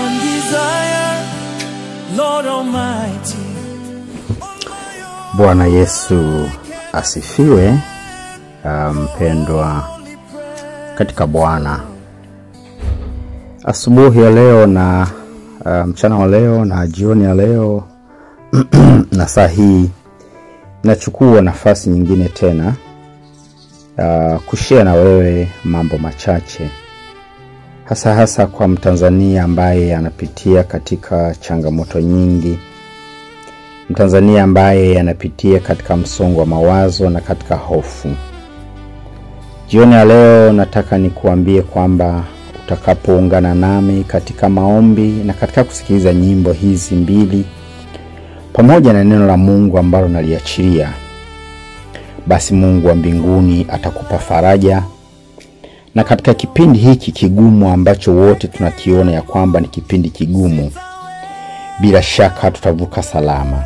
one desire, Lord Almighty. Bwana Yesu asifiwe. Mpendwa katika Bwana, asubuhi ya leo na mchana wa leo na jioni ya leo na saa hii nachukua nafasi nyingine tena kushare na wewe mambo machache, hasa kwa Mtanzania ambaye anapitia katika changamoto nyingi, Mtanzania ambaye anapitia katika msongo wa mawazo na katika hofu. Jioni ya leo nataka nikuambie kwamba utakapoungana nami katika maombi na katika kusikiliza nyimbo hizi mbili pamoja na neno la Mungu ambalo naliachilia, basi Mungu wa mbinguni atakupa faraja. Na katika kipindi hiki kigumu ambacho wote tunakiona ya kwamba ni kipindi kigumu, bila shaka tutavuka salama.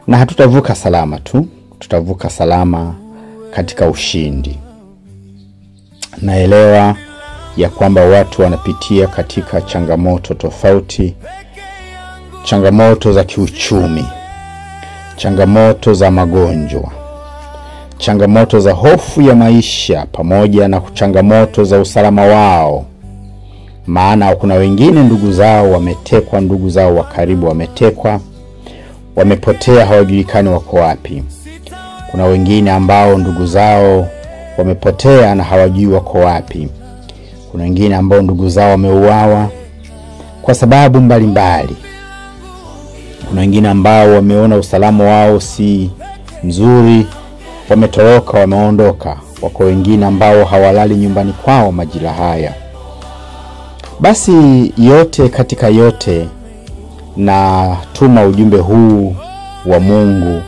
Na hatutavuka salama tu, tutavuka salama katika ushindi. Naelewa ya kwamba watu wanapitia katika changamoto tofauti, changamoto za kiuchumi, changamoto za magonjwa, changamoto za hofu ya maisha, pamoja na changamoto za usalama wao. Maana kuna wengine ndugu zao wametekwa, ndugu zao wa karibu wametekwa, wamepotea, hawajulikani wako wapi. Kuna wengine ambao ndugu zao wamepotea na hawajui wako wapi. Kuna wengine ambao ndugu zao wameuawa kwa sababu mbalimbali. Kuna wengine ambao wameona usalama wao si mzuri, wametoroka, wameondoka. Wako wengine ambao hawalali nyumbani kwao majira haya. Basi yote katika yote, na tuma ujumbe huu wa Mungu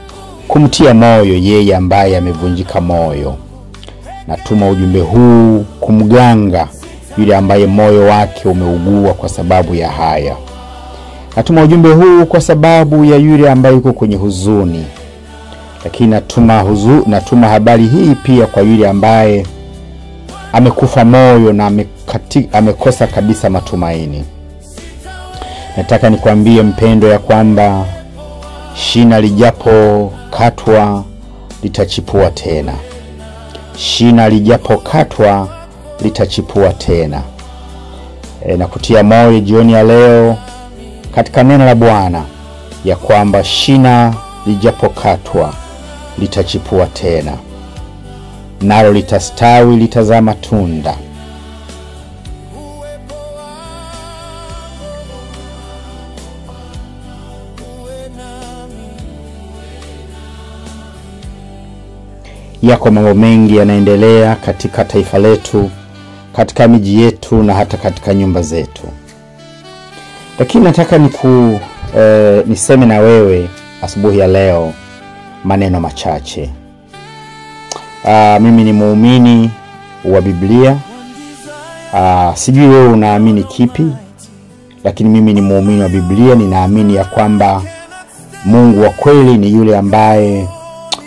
kumtia moyo yeye ambaye amevunjika moyo. Na tuma ujumbe huu kumganga yule ambaye moyo wake umeugua kwa sababu ya haya. Natuma ujumbe huu kwa sababu ya yule ambaye yuko kwenye huzuni. Lakini natuma habari hii pia kwa yule ambaye amekufa moyo na amekosa kabisa matumaini. Nataka nikwambie mpendo ya kwamba shina lijapo katwa litachipua tena. Shina lijapo katwa litachipua tena. Na kutia moyo jioni ya leo katika neno la Bwana ya kwamba shina lijapo katwa litachipua tena, nalo litastawi, litazaa matunda. Yako mambo mengi yanaendelea katika taifa letu, katika miji yetu na hata katika nyumba zetu. Lakini nataka niseme na wewe asubuhi ya leo maneno machache. Mimi ni muumini wa Biblia. Sijui wewe unaamini kipi, lakini mimi ni muumini wa Biblia. Ninaamini ya kwamba Mungu wa kweli ni yule ambaye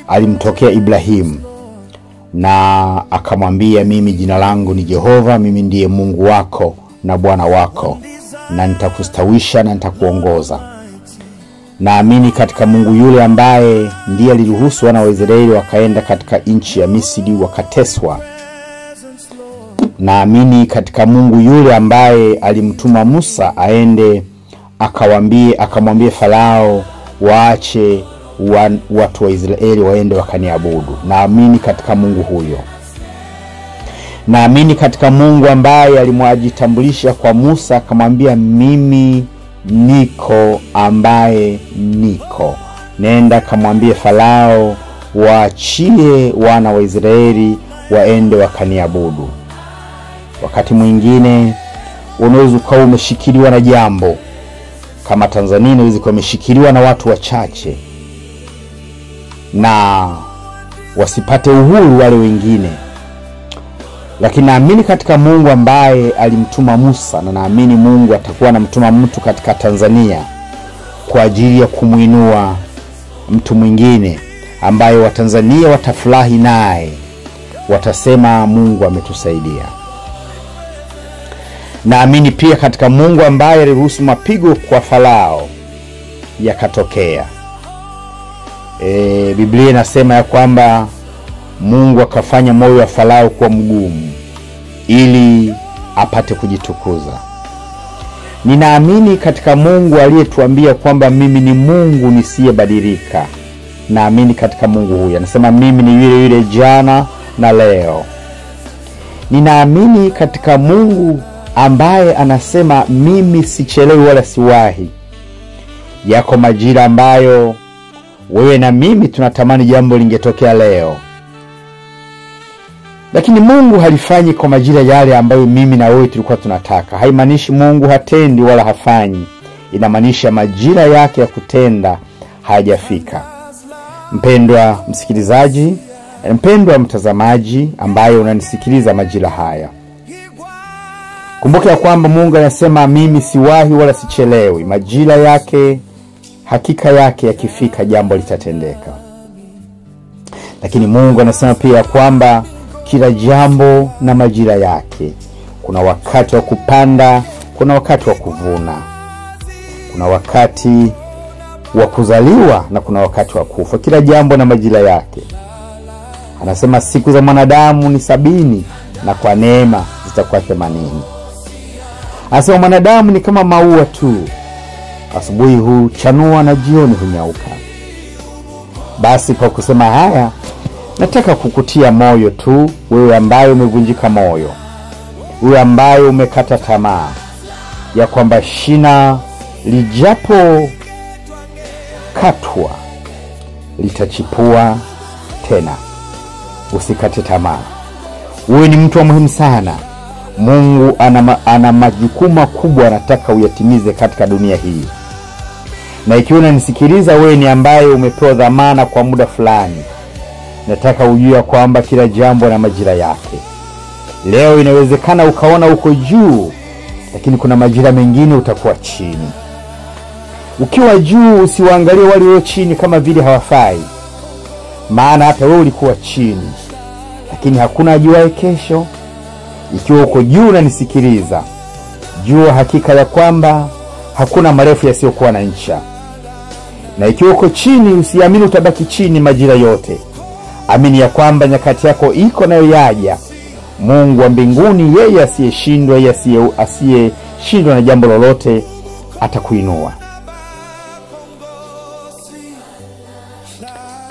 alimtokea Ibrahimu na akamwambia, mimi jina langu ni Jehova, mimi ndiye Mungu wako na Bwana wako, na nitakustawisha na nitakuongoza. Naamini katika Mungu yule ambaye ndiye aliruhusu wana wa Israeli wakaenda katika nchi ya Misri wakateswa. Naamini katika Mungu yule ambaye alimtuma Musa aende akamwambie Farao waache watu wa Israeli waende wakaniabudu. Naamini katika Mungu huyo. Naamini katika Mungu ambaye alimwajitambulisha kwa Musa akamwambia, mimi niko ambaye niko. Nenda kamwambie Farao waachie wana wa Israeli waende wakaniabudu. Wakati mwingine unaweza kuwa umeshikiliwa na jambo kama Tanzania, unaweza kuwa umeshikiliwa na watu wachache na wasipate uhuru wale wengine. Lakini naamini katika Mungu ambaye alimtuma Musa, na naamini Mungu atakuwa anamtuma mtu katika Tanzania kwa ajili ya kumuinua mtu mwingine ambaye Watanzania watafurahi naye, watasema Mungu ametusaidia. Naamini pia katika Mungu ambaye aliruhusu mapigo kwa Farao yakatokea. Biblia inasema ya kwamba Mungu akafanya moyo wa Farao kuwa mgumu ili apate kujitukuza. Ninaamini katika Mungu aliyetuambia kwamba mimi ni Mungu nisiyebadilika. Naamini katika Mungu huyu. Anasema mimi ni yule yule jana na leo. Ninaamini katika Mungu ambaye anasema mimi sichelewi wala siwahi. Yako majira ambayo wewe na mimi tunatamani jambo lingetokea leo, lakini Mungu halifanyi kwa majira yale ambayo mimi na wewe tulikuwa tunataka. Haimaanishi Mungu hatendi wala hafanyi. Inamaanisha majira yake ya kutenda hayajafika. Mpendwa msikilizaji, mpendwa mtazamaji ambaye unanisikiliza majira haya, kumbuka kwamba Mungu anasema mimi siwahi wala sichelewi. Majira yake, hakika yake yakifika jambo litatendeka. Lakini Mungu anasema pia kwamba kila jambo na majira yake. Kuna wakati wa kupanda, kuna wakati wa kuvuna. Kuna wakati wa kuzaliwa na kuna wakati wa kufa. Kila jambo na majira yake. Anasema siku za mwanadamu ni 70 na kwa neema zitakuwa 80. Anasema mwanadamu ni kama maua tu, asubuhi huchanua na jioni hunyauka. Basi kwa kusema haya, nataka kukutia moyo tu, wewe ambaye umevunjika moyo, wewe ambaye umekata tamaa, ya kwamba shina lijapo katwa litachipua tena. Usikate tamaa. Wewe ni mtu wa muhimu sana. Mungu ana majukumu makubwa anataka uyatimize katika dunia hii. Na ikiwa unanisikiliza, wewe ni ambaye umepewa dhamana kwa muda fulani, nataka ujue kwamba kila jambo na majira yake. Leo inawezekana ukaona uko juu, lakini kuna majira mengine utakuwa chini. Ukiwa juu usiwaangalie wale walio chini kama vile hawafai, maana hata wewe ulikuwa chini. Lakini hakuna ajuaye kesho. Ikiwa uko juu unanisikiliza, jua hakika ya kwamba hakuna marefu yasiyokuwa na ncha. Na ikiwa uko chini, usiamini utabaki chini majira yote. Amini ya kwamba nyakati yako iko nayo yaja. Mungu wa mbinguni, yeye asiyeshindwa, yeye asiyeshindwa na jambo lolote, atakuinua.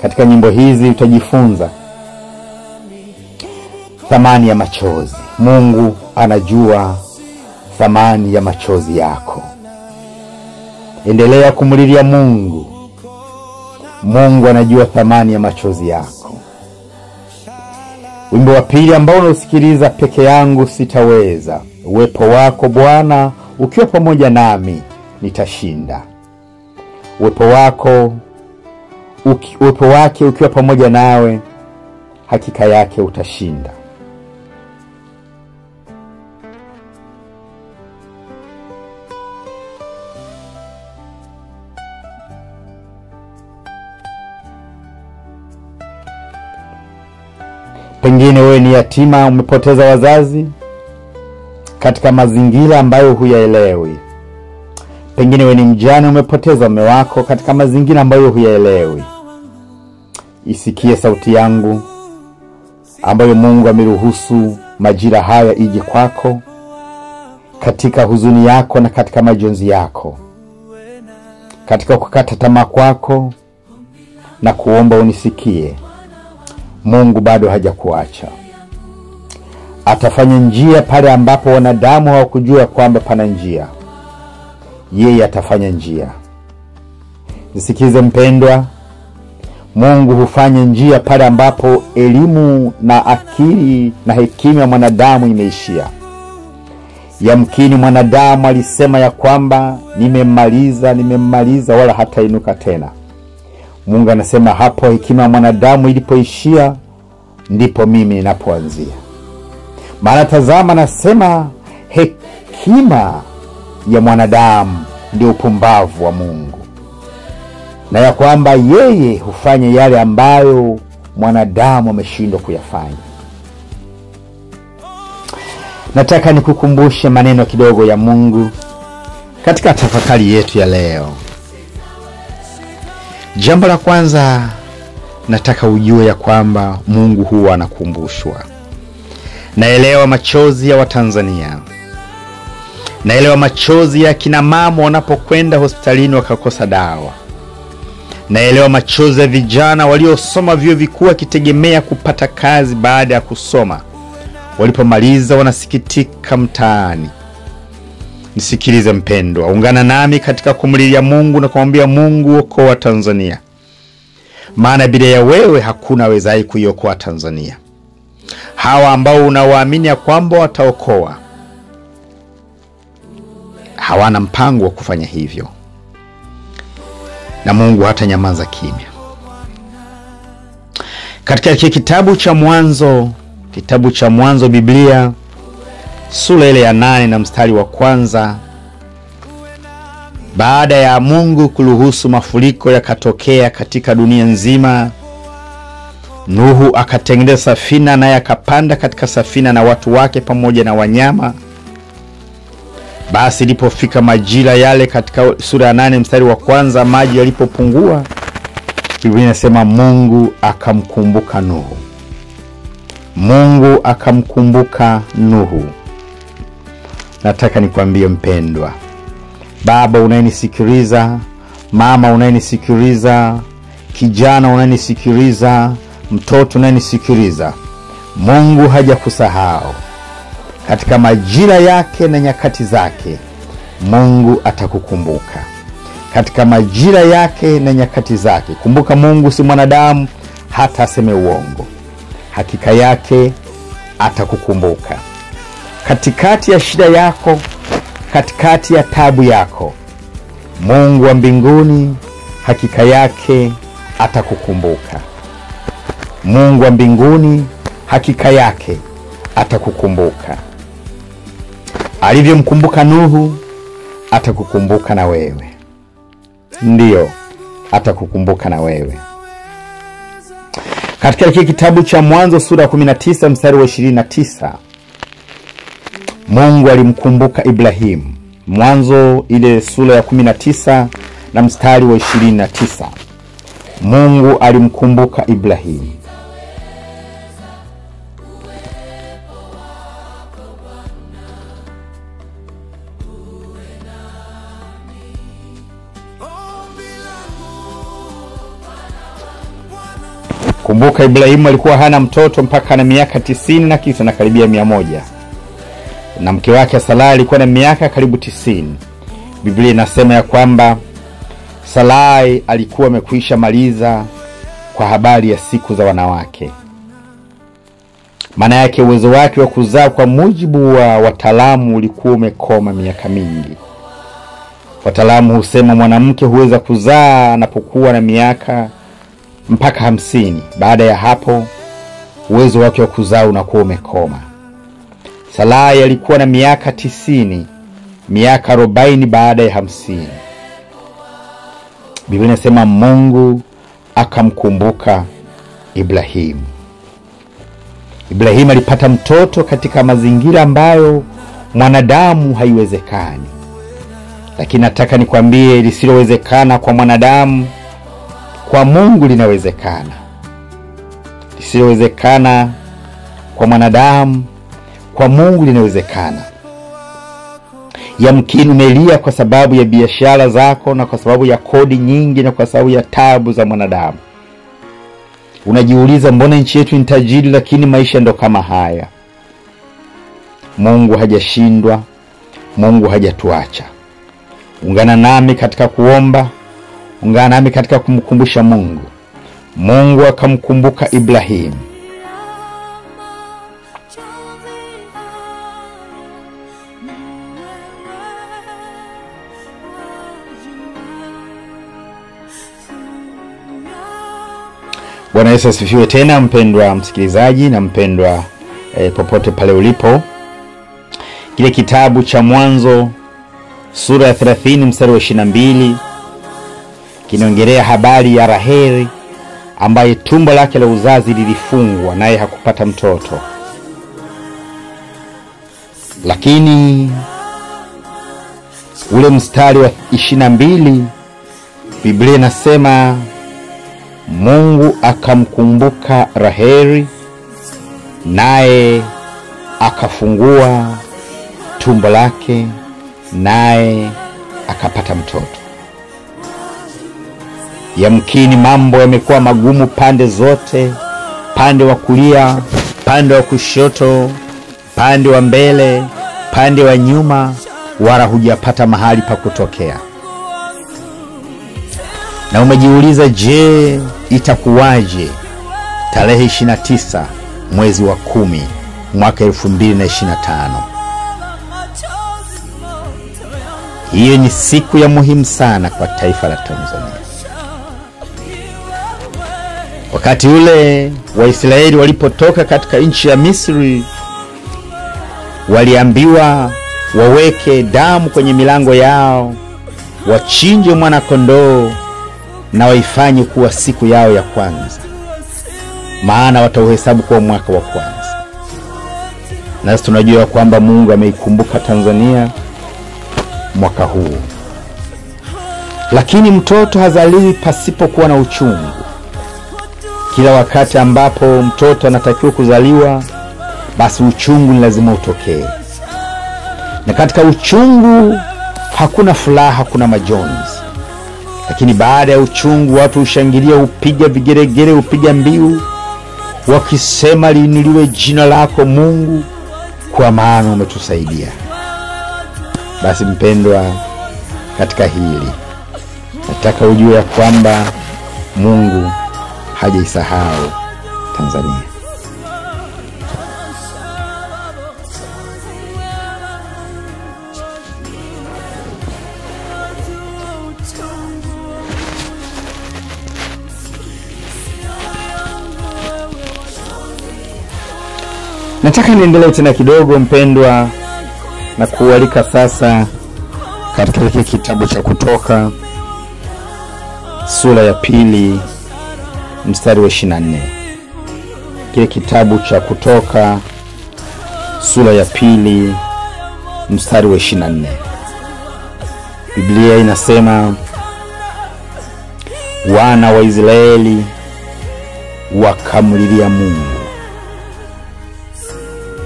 Katika nyimbo hizi utajifunza thamani ya machozi. Mungu anajua thamani ya machozi yako. Endelea kumlilia Mungu. Mungu anajua thamani ya machozi yako. Wimbo wa pili ambao unasikiliza, peke yangu sitaweza. Uwepo wako Bwana ukiwa pamoja nami nitashinda. Uwepo wake ukiwa pamoja nawe, hakika yake utashinda. Pengine wewe ni yatima, umepoteza wazazi katika mazingira ambayo huyaelewi. Pengine wewe ni mjane, umepoteza mume wako katika mazingira ambayo huyaelewi. Isikie sauti yangu ambayo Mungu ameruhusu majira haya ije kwako, katika huzuni yako na katika majonzi yako, katika kukata tamaa kwako, na kuomba unisikie. Mungu bado hajakuacha. Atafanya njia pale ambapo wanadamu hawakujua kwamba pana njia. Yeye atafanya njia. Nisikize mpendwa, Mungu hufanya njia pale ambapo elimu na akili na hekima ya mwanadamu imeishia. Yamkini mwanadamu alisema ya kwamba nimemmaliza wala hatainuka tena. Mungu anasema hapo hekima ya mwanadamu ilipoishia, ndipo mimi ninapoanzia. Maana tazama, nasema hekima ya mwanadamu ndio upumbavu wa Mungu, na ya kwamba yeye hufanya yale ambayo mwanadamu ameshindwa kuyafanya. Nataka nikukumbushe maneno kidogo ya Mungu katika tafakari yetu ya leo. Jambo la kwanza, nataka ujue ya kwamba Mungu huwa anakumbushwa. Naelewa machozi ya Watanzania. Naelewa machozi ya kina mama wanapokwenda hospitalini wakakosa dawa. Naelewa machozi ya vijana waliosoma vyuo vikuu wakitegemea kupata kazi baada ya kusoma. Walipomaliza wanasikitika mtaani. Nisikilize mpendwa, ungana nami katika kumlilia Mungu na kumwambia Mungu, okoa Tanzania. Maana bila ya wewe hakuna awezaye kuiokoa Tanzania. Hawa ambao unawaamini ya kwamba wataokoa hawana mpango wa kufanya hivyo. Na Mungu hata nyamaza kimya. Katika kitabu cha Mwanzo Biblia sura ile ya 8 na mstari wa 1, baada ya Mungu kuruhusu mafuriko yakatokea katika dunia nzima, Nuhu akatengeneza safina, naye akapanda katika safina na watu wake pamoja na wanyama. Basi ilipofika majira yale, katika sura ya 8 mstari wa 1, maji yalipopungua, Biblia inasema Mungu akamkumbuka Nuhu. Mungu akamkumbuka Nuhu. Nataka nikwambie mpendwa, baba unayenisikiliza, mama unayenisikiliza, kijana unayenisikiliza, mtoto unayenisikiliza, Mungu hajakusahau. Katika majira yake na nyakati zake, Mungu atakukumbuka. Katika majira yake na nyakati zake. Kumbuka, Mungu si mwanadamu hata aseme uongo. Hakika yake atakukumbuka. Katikati ya shida yako, katikati ya tabu yako, Mungu wa mbinguni hakika yake atakukumbuka. Mungu wa mbinguni hakika yake atakukumbuka. Alivyomkumbuka Nuhu, atakukumbuka na wewe. Ndiyo, atakukumbuka na wewe. Katika kitabu cha Mwanzo sura 19 mstari wa 29, Mungu alimkumbuka Ibrahimu. Mwanzo ile sura ya 19 na mstari wa 29. Mungu alimkumbuka Ibrahimu. Kumbuka, Ibrahimu alikuwa hana mtoto mpaka na miaka 90 na kitu, na karibia 100. Na mke wake Sarai alikuwa na miaka karibu 90. Biblia inasema ya kwamba Sarai alikuwa amekwisha maliza kwa habari ya siku za wanawake. Maana yake uwezo wake wa kuzaa kwa mujibu wa wataalamu ulikuwa umekoma miaka mingi. Wataalamu husema mwanamke huweza kuzaa anapokuwa na miaka mpaka 50. Baada ya hapo uwezo wake wa kuzaa unakuwa umekoma. Sarai alikuwa na miaka 90, miaka 40 baada ya 50. Biblia inasema Mungu akamkumbuka Ibrahimu. Ibrahimu alipata mtoto katika mazingira ambayo mwanadamu haiwezekani. Lakini nataka nikwambie, lisilowezekana kwa mwanadamu kwa Mungu linawezekana. Lisilowezekana kwa mwanadamu kwa Mungu linawezekana. Yamkini umelia kwa sababu ya biashara zako, na kwa sababu ya kodi nyingi, na kwa sababu ya tabu za mwanadamu. Unajiuliza, mbona nchi yetu ni tajiri lakini maisha ndo kama haya? Mungu hajashindwa. Mungu hajatuacha. Ungana nami katika kuomba. Ungana nami katika kumkumbusha Mungu. Mungu akamkumbuka Ibrahimu. Bwana Yesu asifiwe tena, mpendwa msikilizaji na mpendwa popote pale ulipo. Kile kitabu cha Mwanzo sura ya 30 mstari wa 22 kinaongelea habari ya Raheli ambaye tumbo lake la uzazi lilifungwa naye hakupata mtoto. Lakini ule mstari wa 22 Biblia inasema Mungu akamkumbuka Raheli, naye akafungua tumbo lake, naye akapata mtoto. Yamkini mambo yamekuwa magumu pande zote, pande wa kulia, pande wa kushoto, pande wa mbele, pande wa nyuma, wala hujapata mahali pa kutokea. Na umejiuliza, je, itakuwaje tarehe 29 mwezi wa 10 mwaka 2025? Hiyo ni siku ya muhimu sana kwa taifa la Tanzania. Wakati ule Waisraeli walipotoka katika nchi ya Misri, waliambiwa waweke damu kwenye milango yao, wachinje mwana kondoo na waifanye kuwa siku yao ya kwanza, maana watauhesabu kwa mwaka wa kwanza. Na tunajua kwamba Mungu ameikumbuka Tanzania mwaka huu. Lakini mtoto hazaliwi pasipokuwa na uchungu. Kila wakati ambapo mtoto anatakiwa kuzaliwa, basi uchungu ni lazima utokee. Na katika uchungu hakuna furaha, hakuna majonzi. Lakini baada ya uchungu watu hushangilia, hupiga vigeregere, hupiga mbiu, wakisema liinuliwe jina lako Mungu, kwa maana umetusaidia. Basi mpendwa, katika hili nataka ujue ya kwamba Mungu hajaisahau Tanzania. Nataka niendelee tena kidogo mpendwa, na kualika sasa katika hiki kitabu cha Kutoka sura ya 2 mstari wa 24. Kile kitabu cha Kutoka sura ya 2 mstari wa 24. Biblia inasema, wana wa Israeli wakamlilia Mungu,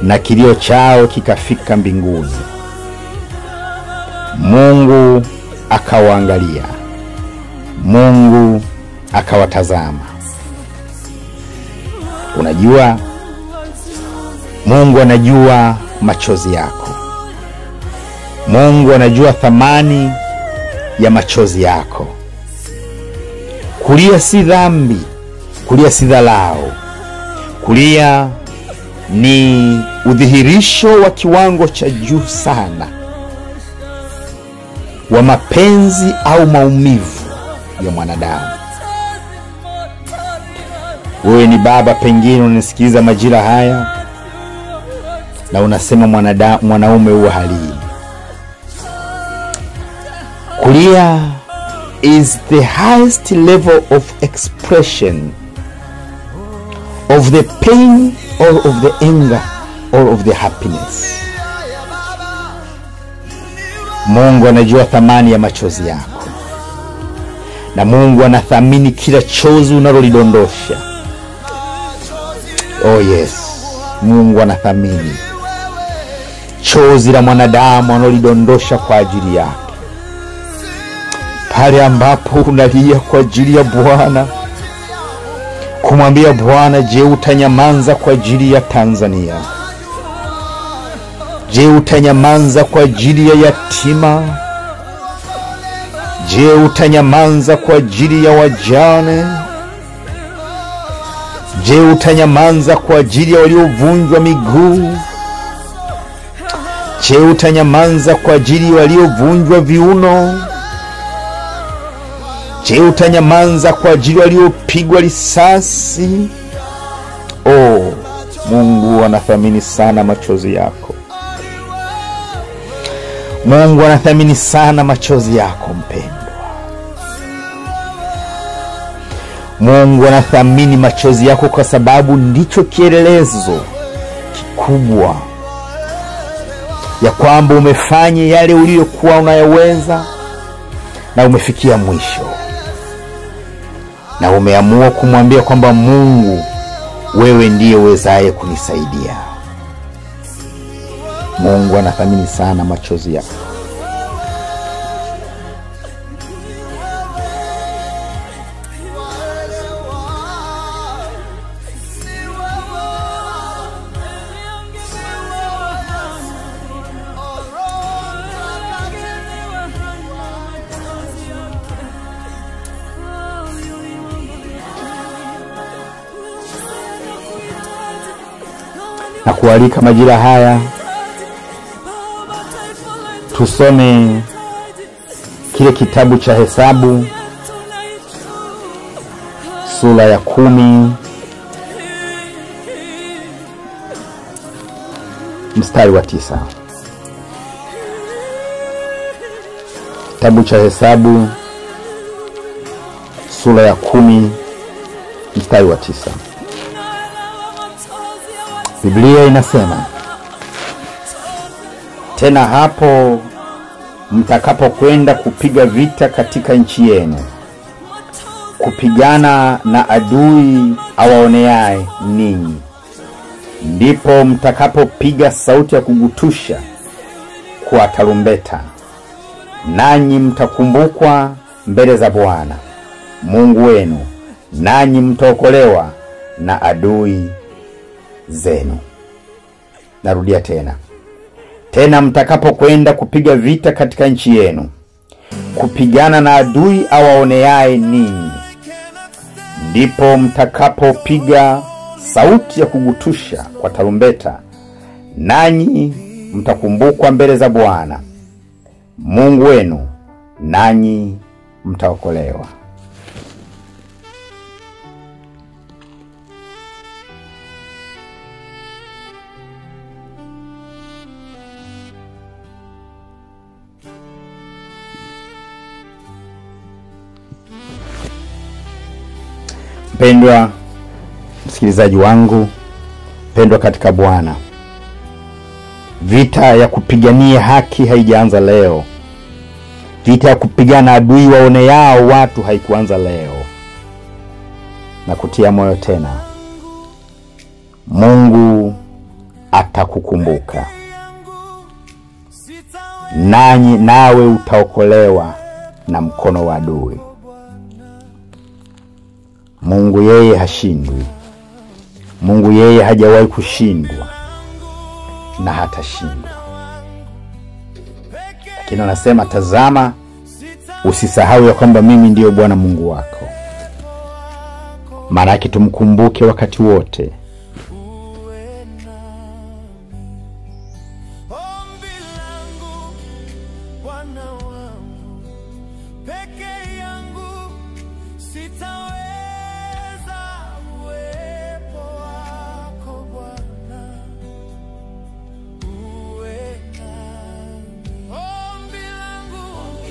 na kilio chao kikafika mbinguni. Mungu akawaangalia, Mungu akawatazama. Unajua, Mungu anajua machozi yako. Mungu anajua thamani ya machozi yako. Kulia si dhambi, kulia si dharau. Kulia ni udhihirisho wa kiwango cha juu sana wa mapenzi au maumivu ya mwanadamu. Wewe ni baba, pengine unasikiza majira haya na unasema mwanaume huwa halii. Kulia is the highest level of expression of the pain or of the anger or of the happiness. Mungu anajua thamani ya machozi yako, na Mungu anathamini kila chozi unalolidondosha. Oh yes, Mungu anathamini chozi la mwanadamu analolidondosha kwa ajili yake. Pale ambapo unalia kwa ajili ya Bwana, kumwambia Bwana, je, utanyamaza kwa ajili ya Tanzania? Je, utanyamaza kwa ajili ya yatima? Je, utanyamaza kwa ajili ya wajane? Je, utanyamaza kwa ajili ya waliovunjwa miguu? Je, utanyamaza kwa ajili ya waliovunjwa viuno? Je, utanyamaza kwa ajili ya waliopigwa risasi? Oh, Mungu anathamini sana machozi yako. Mungu anathamini sana machozi yako mpendwa. Mungu anathamini machozi yako kwa sababu ndicho kielelezo kikubwa ya kwamba umefanya yale uliyokuwa unayoweza na umefikia mwisho, na umeamua kumwambia kwamba Mungu, wewe ndiye uwezaye kunisaidia. Mungu anathamini sana machozi yako. Na kualika majira haya tusome kile kitabu cha Hesabu sura ya 10 mstari wa 9. Kitabu cha Hesabu sura ya 10 mstari wa 9. Biblia inasema, tena hapo mtakapokwenda kupiga vita katika nchi yenu, kupigana na adui awaoneaye ninyi, ndipo mtakapopiga sauti ya kugutusha kwa tarumbeta, nanyi mtakumbukwa mbele za Bwana Mungu wenu, nanyi mtaokolewa na adui zenu. Narudia tena. Tena mtakapokwenda kupiga vita katika nchi yenu, kupigana na adui awaoneaye ninyi, ndipo mtakapopiga sauti ya kugutusha kwa tarumbeta, nanyi mtakumbukwa mbele za Bwana Mungu wenu, nanyi mtaokolewa. Mpendwa msikilizaji wangu, mpendwa katika Bwana, vita ya kupigania haki haijaanza leo. Vita ya kupigana adui waoneao watu haikuanza leo. Na kutia moyo tena, Mungu atakukumbuka, nawe utaokolewa na mkono wa adui. Mungu yeye hashindwi. Mungu yeye hajawahi kushindwa na hatashindwa. Lakini anasema, tazama, usisahau ya kwamba mimi ndiyo Bwana Mungu wako. Maana yake tumkumbuke wakati wote.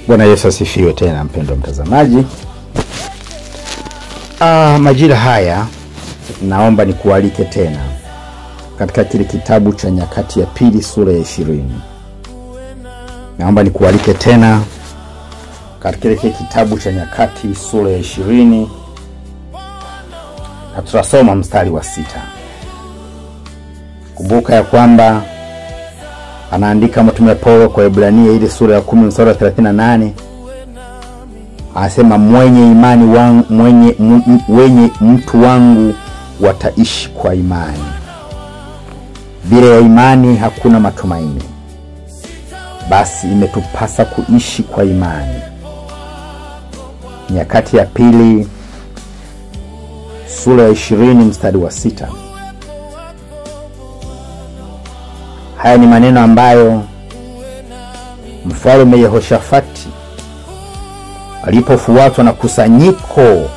Bwana Yesu asifiwe tena, mpendwa mtazamaji. Majira haya naomba nikualike tena katika kile kitabu cha Nyakati ya Pili sura ya 20. Naomba nikualike tena katika kile kitabu cha Nyakati sura ya 20, na tutasoma mstari wa 6. Kumbuka ya kwamba anaandika Mtume Paulo kwa Ibrania ile sura ya 10 mstari wa 38. Anasema, mwenye imani wangu, wenye mtu wangu wataishi kwa imani. Bila ya imani hakuna matumaini. Basi imetupasa kuishi kwa imani. Nyakati ya Pili sura ya 20 mstari wa 6. Haya ni maneno ambayo Mfalme Yehoshafati alipofuatwa na kusanyiko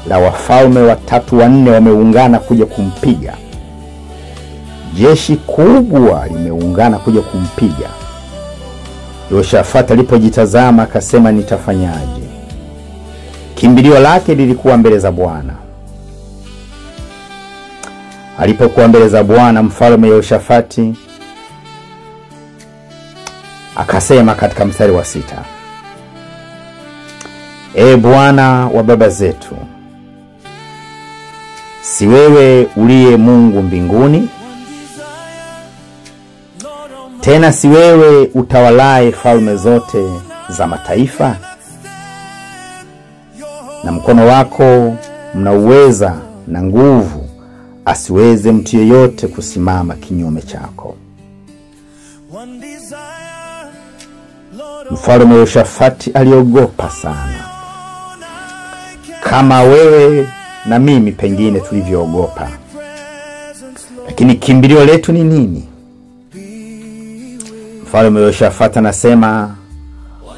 la wafalme 3-4 wameungana kuja kumpiga. Jeshi kubwa limeungana kuja kumpiga. Yehoshafati alipojitazama akasema, nitafanyaje? Kimbilio lake lilikuwa mbele za Bwana. Alipokuwa mbele za Bwana, Mfalme Yehoshafati Akasema katika mstari wa 6, Ee Bwana wa baba zetu, si wewe uliye Mungu mbinguni? Tena si wewe utawalaye falme zote za mataifa? Na mkono wako mna uweza na nguvu, asiweze mtu yeyote kusimama kinyume chako. Mfalme Yehoshafati aliogopa sana, kama wewe na mimi pengine tulivyoogopa. Lakini kimbilio letu ni nini? Mfalme Yehoshafati anasema,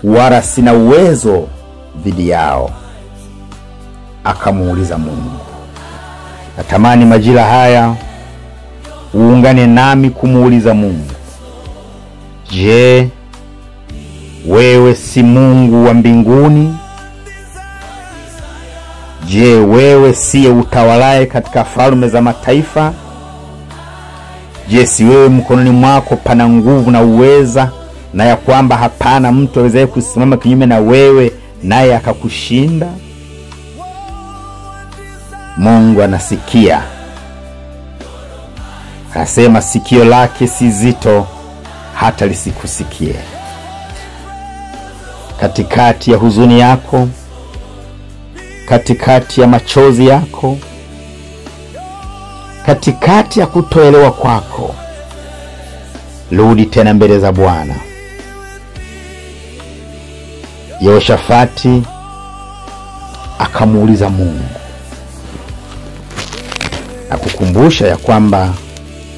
wala sina uwezo dhidi yao. Akamuuliza Mungu. Natamani majira haya uungane nami kumuuliza Mungu, je, wewe si Mungu wa mbinguni? Je, wewe siye utawalaye katika falme za mataifa? Je, si wewe mkononi mwako pana nguvu na uweza, na ya kwamba hapana mtu awezaye kusimama kinyume na wewe naye akakushinda? Mungu anasikia. Akasema sikio lake si zito hata lisikusikie. Katikati ya huzuni yako, katikati ya machozi yako, katikati ya kutoelewa kwako, rudi tena mbele za Bwana. Yehoshafati akamuuliza Mungu, na kukumbusha ya kwamba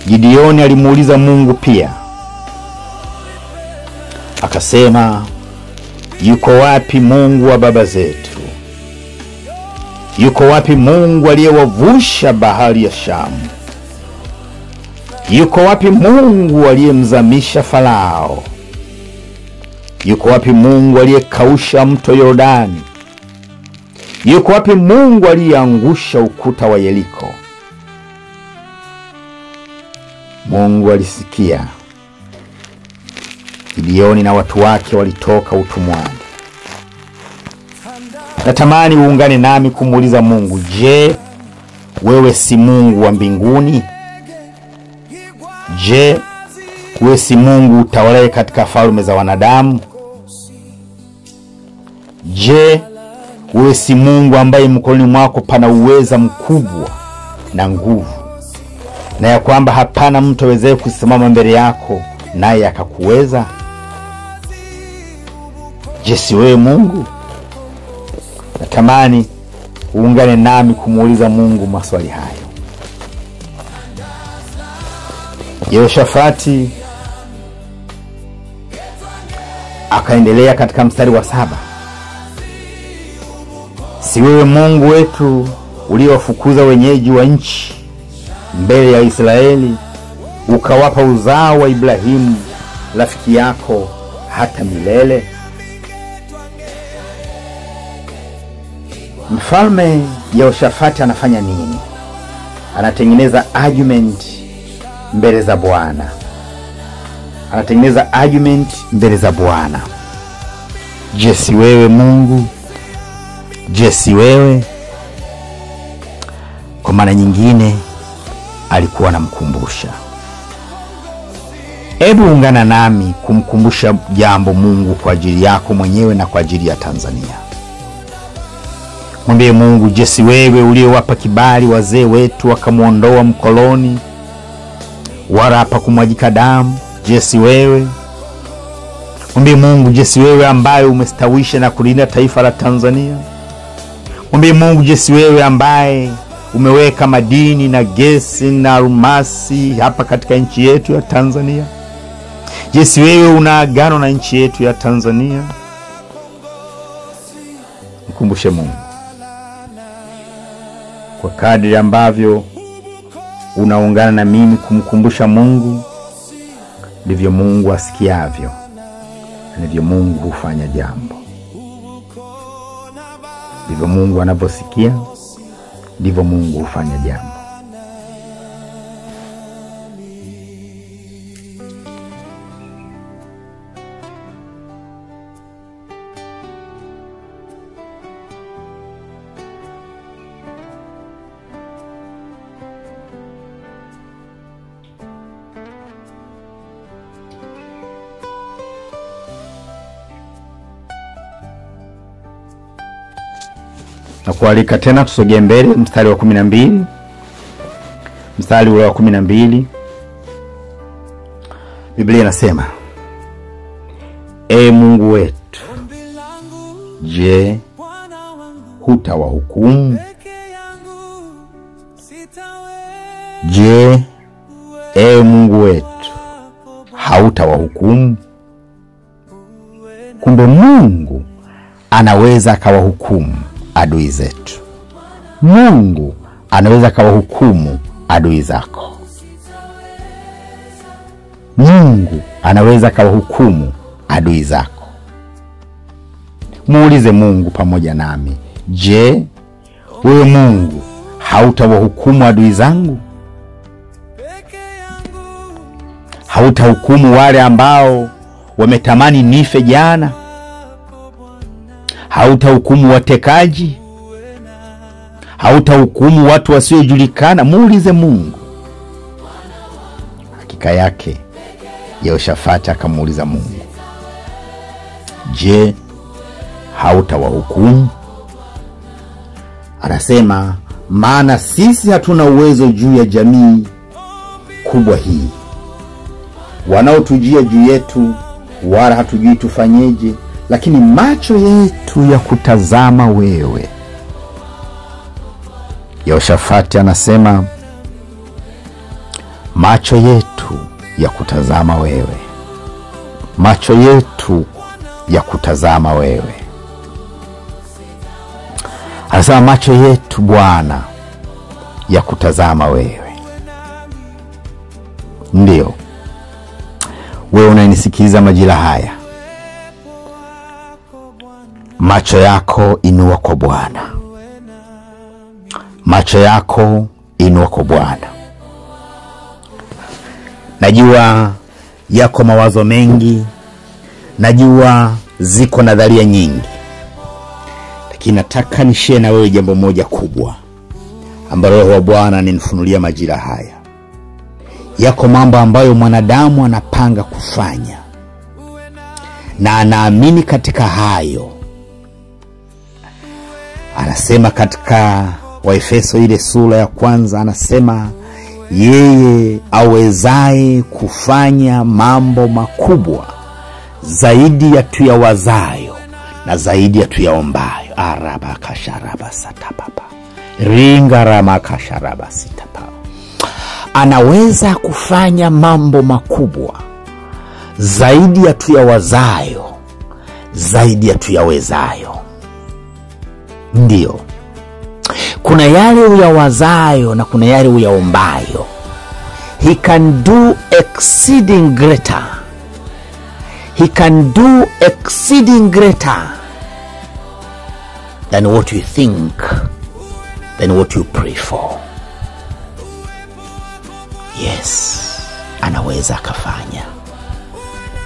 Gideoni alimuuliza Mungu pia. Akasema, yuko wapi Mungu wa baba zetu? Yuko wapi Mungu aliyewavusha bahari ya Shamu? Yuko wapi Mungu aliyemzamisha Farao? Yuko wapi Mungu aliyekausha mto Yordani? Yuko wapi Mungu aliyeangusha ukuta wa Yeriko? Mungu alisikia. Gideoni na watu wake walitoka utumwani. Natamani uungane nami kumuuliza Mungu, je, wewe si Mungu wa mbinguni? Je, wewe si Mungu utawalaye katika falme za wanadamu? Je, wewe si Mungu ambaye mkononi mwako pana uweza mkubwa na nguvu, na ya kwamba hapana mtu awezaye kusimama mbele yako naye akakuweza? Je, si wewe Mungu? Natamani uungane nami kumuuliza Mungu maswali hayo. Yehoshafati akaendelea katika mstari wa 7, si wewe Mungu wetu uliowafukuza wenyeji wa nchi mbele ya Israeli, ukawapa uzao wa Ibrahimu rafiki yako hata milele? Mfalme Yehoshafati anafanya nini? Anatengeneza argument mbele za Bwana. Anatengeneza argument mbele za Bwana. Je, si wewe Mungu? Je, si wewe? Kwa maana nyingine alikuwa anamkumbusha. Hebu ungana nami kumkumbusha jambo Mungu kwa ajili yako mwenyewe na kwa ajili ya Tanzania. Mwambie Mungu, je, si wewe uliyowapa kibali wazee wetu wakamuondoa mkoloni wala hapa kumwagika damu? Je, si wewe? Mwambie Mungu, je, si wewe ambaye umestawisha na kulinda taifa la Tanzania? Mwambie Mungu, je, si wewe ambaye umeweka madini na gesi na almasi hapa katika nchi yetu ya Tanzania? Je, si wewe una agano na nchi yetu ya Tanzania? Mkumbushe Mungu. Kwa kadri ambavyo unaungana na mimi kumkumbusha Mungu, ndivyo Mungu asikiavyo, ndivyo Mungu hufanya jambo. Ndivyo Mungu anaposikia, ndivyo Mungu hufanya jambo. Na kualika tena tusogee mbele mstari wa 12. Mstari ule wa 12. Biblia inasema, Mungu wetu, je, hutawahukumu? Je, Mungu wetu, hautawahukumu? Kumbe Mungu anaweza akawahukumu adui zetu. Mungu anaweza akawahukumu adui zako. Mungu anaweza akawahukumu adui zako. Muulize Mungu pamoja nami, je, wewe Mungu hautawahukumu adui zangu? Hautahukumu wale ambao wametamani nife jana? Hautahukumu watekaji? Hautahukumu watu wasiojulikana? Muulize Mungu. Hakika yake Yehoshafati akamuuliza Mungu, je, hautawahukumu? Anasema, maana sisi hatuna uwezo juu ya jamii kubwa hii. Wanaotujia juu yetu wala hatujui tufanyeje, lakini macho yetu ya kutazama wewe. Yehoshafati anasema, macho yetu ya kutazama wewe. Macho yetu ya kutazama wewe. Anasema macho yetu Bwana ya kutazama wewe. Ndio wewe unanisikiliza majira haya, macho yako inua kwa Bwana. Macho yako inua kwa Bwana. Najua yako mawazo mengi, najua ziko nadharia nyingi, lakini nataka nishare na wewe jambo moja kubwa ambalo Roho wa Bwana ananifunulia majira haya. Yako mambo ambayo mwanadamu anapanga kufanya na anaamini katika hayo. Anasema katika Waefeso ile sura ya 1, anasema yeye awezaye kufanya mambo makubwa zaidi ya tuyawazayo na zaidi ya tuyaombayo. Arabakasharabasatapapa ringaramakasharabasitapa. Anaweza kufanya mambo makubwa zaidi ya tuyawazayo, zaidi ya tuyawezayo. Ndio, kuna yale uyawazayo na kuna yale uyaombayo. He can do exceeding greater. He can do exceeding greater than what you think, than what you pray for. Yes, anaweza akafanya.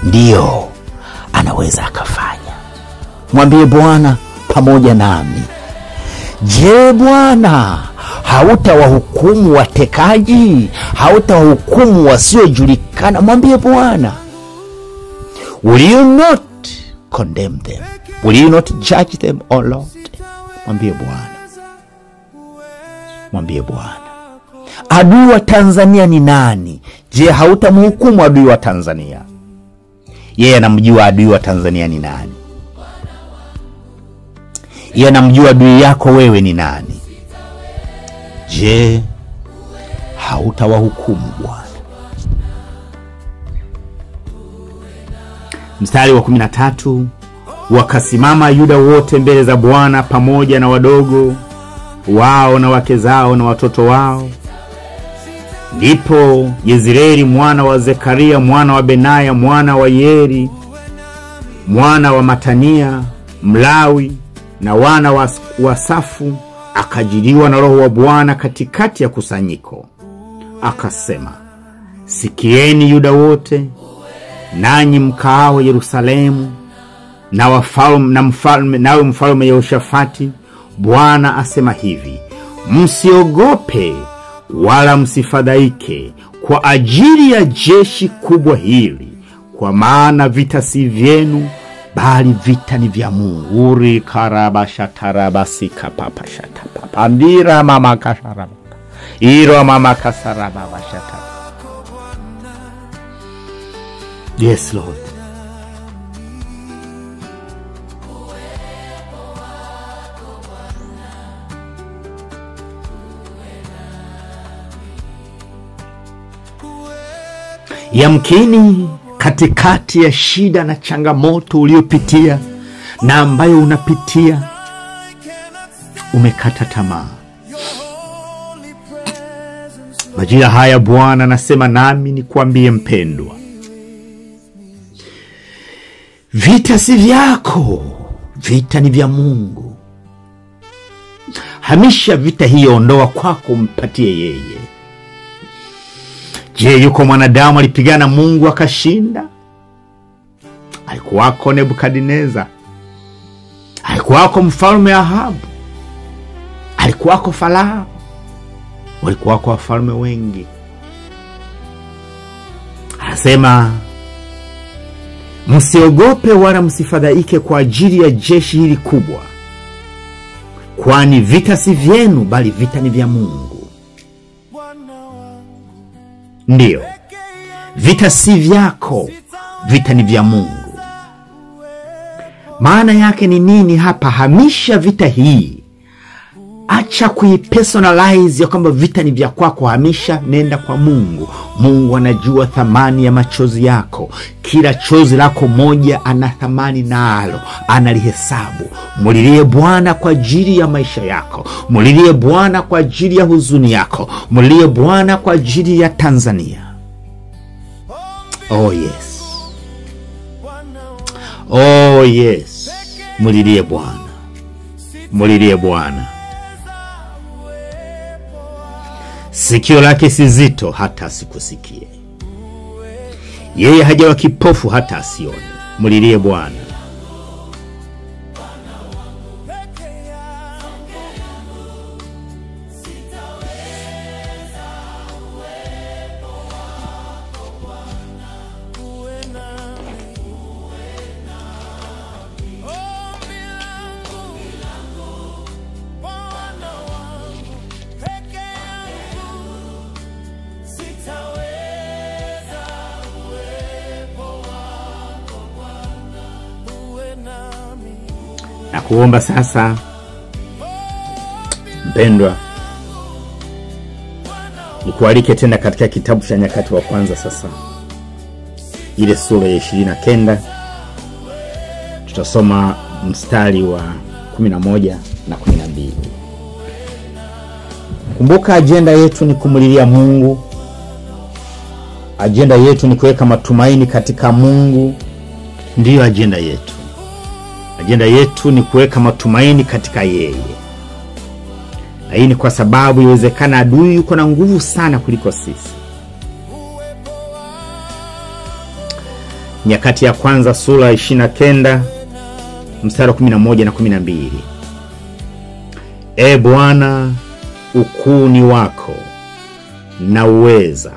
Ndio, anaweza akafanya. Mwambie Bwana pamoja nami, je, Bwana hautawahukumu watekaji? Hautawahukumu wasiojulikana? Mwambie Bwana. Will you not condemn them? Will you not judge them, O Lord? Mwambie Bwana. Mwambie Bwana. Adui wa Tanzania ni nani? Je, hautamhukumu adui wa Tanzania? Yeye anamjua adui wa Tanzania ni nani. Yeye anamjua adui yako wewe ni nani. Je, hautawahukumu Bwana? Mstari wa 13, wakasimama Yuda wote mbele za Bwana pamoja na wadogo wao na wake zao na watoto wao. Ndipo Yezreeli mwana wa Zekaria mwana wa Benaya mwana wa Yeri mwana wa Matania Mlawi na wana wa Safu akajiliwa na Roho wa Bwana katikati ya kusanyiko. Akasema, sikieni Yuda wote, nanyi mkaao Yerusalemu, na mfalme Yehoshafati, Bwana asema hivi, msiogope wala msifadhaike kwa ajili ya jeshi kubwa hili, kwa maana vita si vyenu bali vita ni vya Mungu. Uri karabasha tarabasi kapapasha tapapa. Andira mama kasharaba. Iro mama kasaraba bashata. Yes, Lord. Yamkini katikati ya shida na changamoto uliopitia na ambayo unapitia, umekata tamaa. Majira haya Bwana anasema nami nikuambie mpendwa, vita si vyako, vita ni vya Mungu. Hamisha vita hiyo, ondoa kwako, mpatie yeye. Je, yuko mwanadamu alipigana Mungu akashinda? Alikuwako Nebukadneza, alikuwako mfalme Ahabu, alikuwako Farao, walikuwako wafalme wengi. Anasema msiogope wala msifadhaike kwa ajili ya jeshi hili kubwa, kwani vita si vyenu bali vita ni vya Mungu. Ndiyo, vita si vyako, vita ni vya Mungu. Maana yake ni nini hapa? Hamisha vita hii. Acha kuipersonalize ya kwamba vita ni vya kwako. Hamisha, nenda kwa Mungu. Mungu anajua thamani ya machozi yako. Kila chozi lako moja ana thamani nalo, analihesabu. Mulilie Bwana kwa ajili ya maisha yako. Mulilie Bwana kwa ajili ya huzuni yako. Mulilie Bwana kwa ajili ya Tanzania. Oh yes. Oh yes. Mulilie Bwana. Mulilie Bwana. Sikio lake si zito hata asikusikie. Yeye hajawa kipofu hata asione. Mulilie Bwana. Na kuomba sasa mpendwa, nikualike tena katika kitabu cha Nyakati wa Kwanza sasa, ile sura ya 29. Tutasoma mstari wa 11 na 12. Kumbuka, ajenda yetu ni kumulilia Mungu. Ajenda yetu ni kuweka matumaini katika Mungu. Ndiyo ajenda yetu. Ajenda yetu ni kuweka matumaini katika yeye. Na hii ni kwa sababu iwezekana adui yuko na nguvu sana kuliko sisi. Nyakati ya Kwanza sura 29 mstari 11 na 12. E Bwana, ukuu ni wako, na uweza,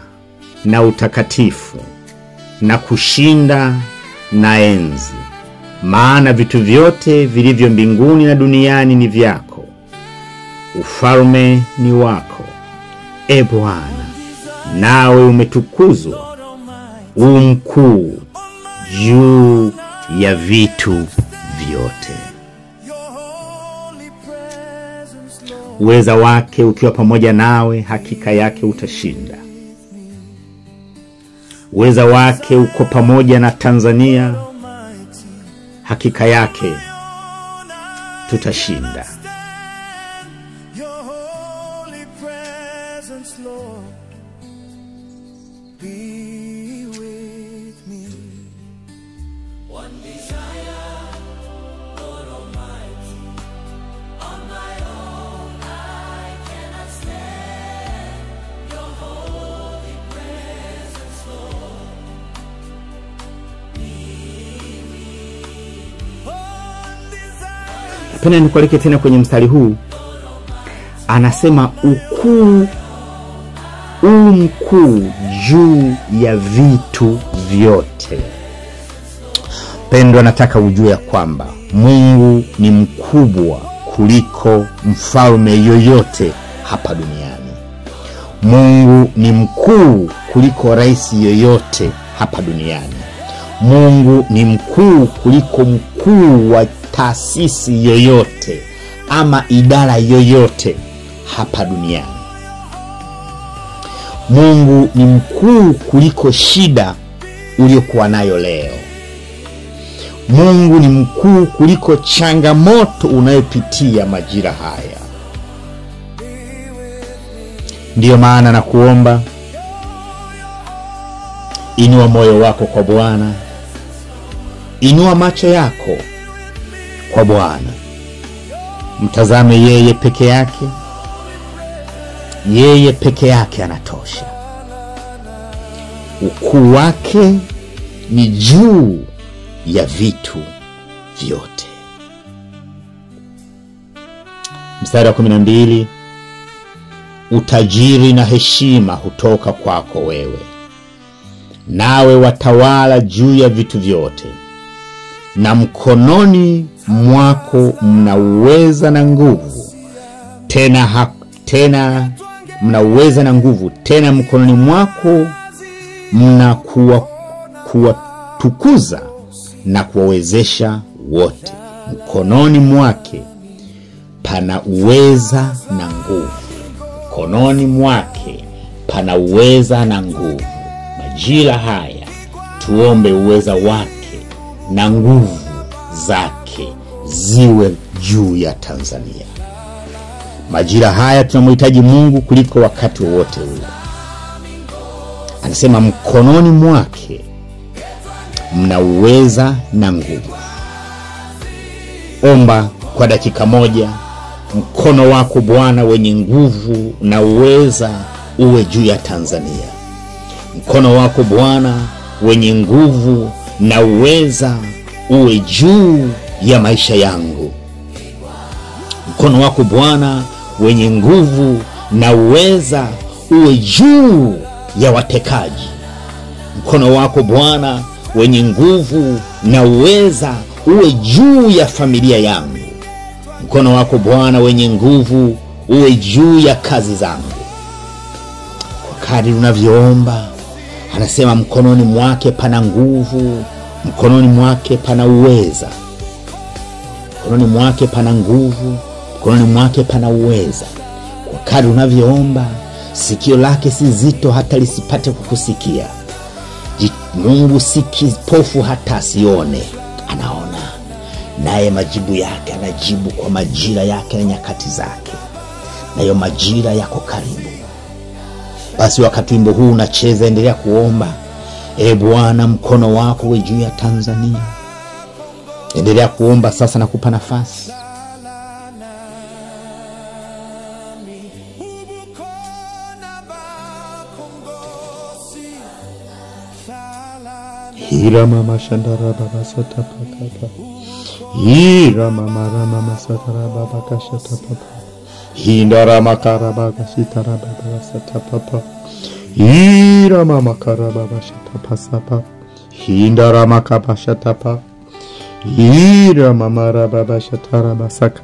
na utakatifu, na kushinda, na enzi. Maana vitu vyote vilivyo mbinguni na duniani ni vyako. Ufalme ni wako, e Bwana, nawe umetukuzwa, mkuu juu ya vitu vyote. Uweza wake ukiwa pamoja nawe, hakika yake utashinda. Uweza wake uko pamoja na Tanzania, hakika yake tutashinda. Pena nikualike tena kwenye mstari huu. Anasema ukuu, mkuu juu ya vitu vyote. Mpendwa, nataka ujue ya kwamba Mungu ni mkubwa kuliko mfalme yoyote hapa duniani. Mungu ni mkuu kuliko rais yoyote hapa duniani. Mungu ni mkuu kuliko mkuu wa taasisi yoyote ama idara yoyote hapa duniani. Mungu ni mkuu kuliko shida uliyokuwa nayo leo. Mungu ni mkuu kuliko changamoto unayopitia majira haya. Ndiyo maana na kuomba, inua moyo wako kwa Bwana. Inua macho yako kwa Bwana. Mtazame yeye peke yake. Yeye peke yake anatosha. Ukuu wake ni juu ya vitu vyote. Mstari wa 12, utajiri na heshima hutoka kwako wewe, nawe watawala juu ya vitu vyote, na mkononi mwako mna uweza na nguvu, tena mna uweza na nguvu, tena mkononi mwako mna kuwatukuza na kuwawezesha wote. Mkononi mwake pana uweza na nguvu. Mkononi mwake pana uweza na nguvu. Majira haya tuombe uweza wake na nguvu zake ziwe juu ya Tanzania. Majira haya tunamhitaji Mungu kuliko wakati wote ule. Anasema mkononi mwake mna uweza na nguvu. Omba kwa dakika moja, mkono wako Bwana wenye nguvu na uweza uwe juu ya Tanzania. Mkono wako Bwana wenye nguvu na uweza uwe juu ya maisha yangu. Mkono wako Bwana wenye nguvu na uweza uwe juu ya watekaji. Mkono wako Bwana wenye nguvu na uweza uwe juu ya familia yangu. Mkono wako Bwana wenye nguvu uwe juu ya kazi zangu. Kwa kadri unavyoomba, anasema mkononi mwake pana nguvu, mkononi mwake pana uweza. Mkononi mwake pana nguvu, mkononi mwake pana uweza. Kwa kadri unavyoomba, sikio lake si zito hata lisipate kukusikia. Mungu si kipofu hata asione, anaona. Naye majibu yake anajibu kwa majira yake na nyakati zake. Nayo majira yako karibu. Basi wakati wimbo huu unacheza, endelea kuomba. Bwana, mkono wako uwe juu ya Tanzania. Endelea kuomba sasa, nakupa nafasi. Hira mama shandara baba sata papa. Hira mama rama satara baba kashata papa. Hindara makara baba sitara baba sata papa. Hira mama kara baba shata pasapa. Hindara makaba shata papa. Hira mama baba shatara basaka.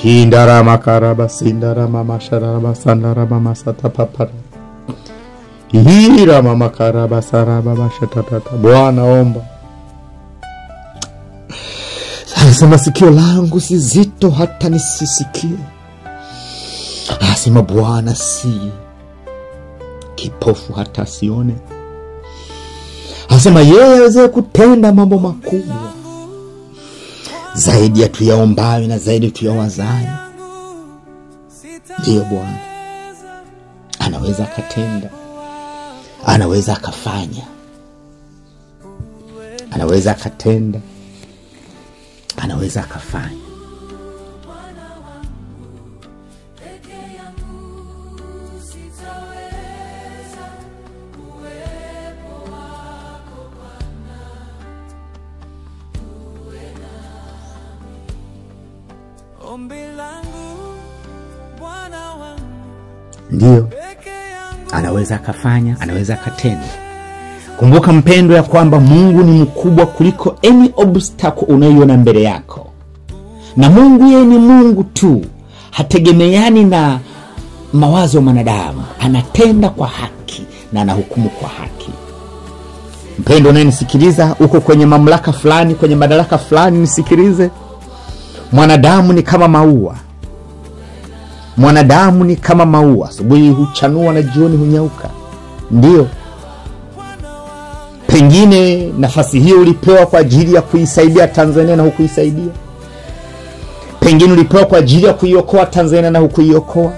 Hindara makara basindara mama shara basandara mama sata papa. Hira mama karaba saraba bashatata. Bwana, omba. Anasema sikio langu si zito hata nisisikie. Anasema Bwana si kipofu hata sione. Anasema yeye aweze kutenda mambo makubwa zaidi ya tuyaombayo na zaidi tuyawazayo. Ndiyo Bwana anaweza akatenda, anaweza akafanya, anaweza akatenda, anaweza akafanya. Ndiyo, anaweza akafanya, anaweza akatenda. Kumbuka mpendo ya kwamba Mungu ni mkubwa kuliko any obstacle unayoiona mbele yako. Na Mungu yeye ni Mungu tu. Hategemeani na mawazo ya wanadamu. Anatenda kwa haki na anahukumu kwa haki. Mpendo unayenisikiliza, uko kwenye mamlaka fulani, kwenye madaraka fulani, nisikilize. Mwanadamu ni kama maua. Mwanadamu ni kama maua. Asubuhi huchanua na jioni hunyauka. Ndio. Pengine nafasi hiyo ulipewa kwa ajili ya kuisaidia Tanzania na hukuisaidia. Pengine ulipewa kwa ajili ya kuiokoa Tanzania na hukuiokoa.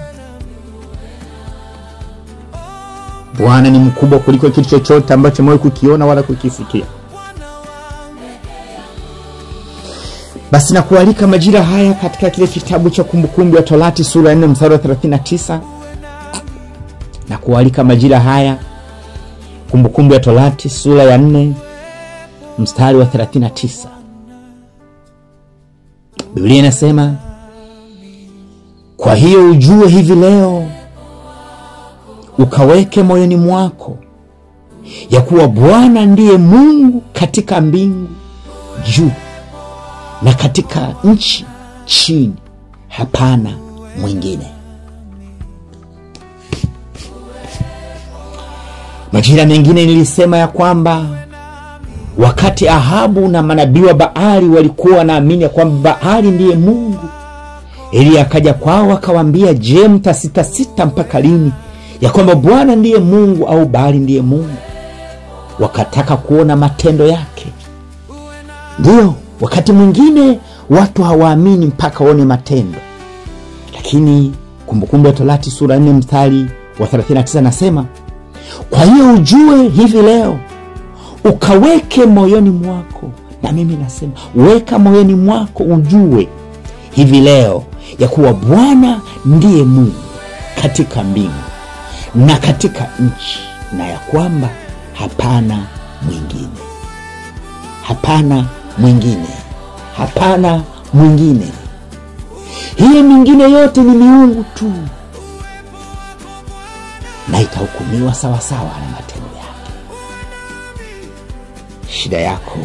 Bwana ni mkubwa kuliko kitu chochote ambacho umewahi kukiona wala kukisikia. Basi nakualika majira haya katika kile kitabu cha Kumbukumbu ya Torati sura ya 4 mstari wa 39. Nakualika majira haya Kumbukumbu ya Torati sura ya 4 mstari wa 39. Biblia inasema, kwa hiyo ujue hivi leo, ukaweke moyoni mwako ya kuwa Bwana ndiye Mungu katika mbingu juu na katika nchi chini, hapana mwingine. Majira mengine nilisema ya kwamba wakati Ahabu na manabii wa Baali walikuwa wanaamini ya kwamba Baali ndiye Mungu, Elia akaja kwao akawaambia, je, mtasita mpaka lini ya kwamba Bwana ndiye Mungu au Baali ndiye Mungu? Wakataka kuona matendo yake. Ndio, wakati mwingine watu hawaamini mpaka waone matendo. Lakini Kumbukumbu ya Torati sura 4 mstari wa 39 nasema, kwa hiyo ujue hivi leo, ukaweke moyoni mwako. Na mimi nasema, weka moyoni mwako ujue hivi leo ya kuwa Bwana ndiye Mungu katika mbingu na katika nchi, na ya kwamba hapana mwingine. Hapana mwingine. Hapana mwingine. Hii mingine yote ni miungu tu, na itahukumiwa sawa sawa na matendo yake. Shida yako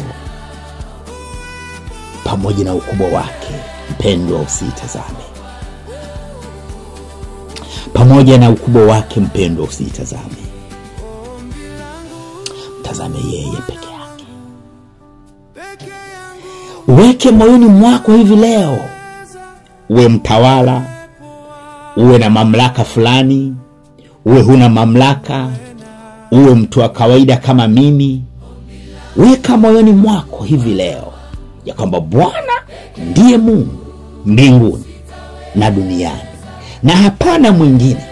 pamoja na ukubwa wake, mpendwa, usiitazame. Pamoja na ukubwa wake, mpendwa, usiitazame. Mtazame yeye peke yake. Weke moyoni mwako hivi leo, uwe mtawala, uwe na mamlaka fulani, uwe huna mamlaka, uwe mtu wa kawaida kama mimi, weka moyoni mwako hivi leo ya kwamba Bwana ndiye Mungu mbinguni na duniani na hapana mwingine,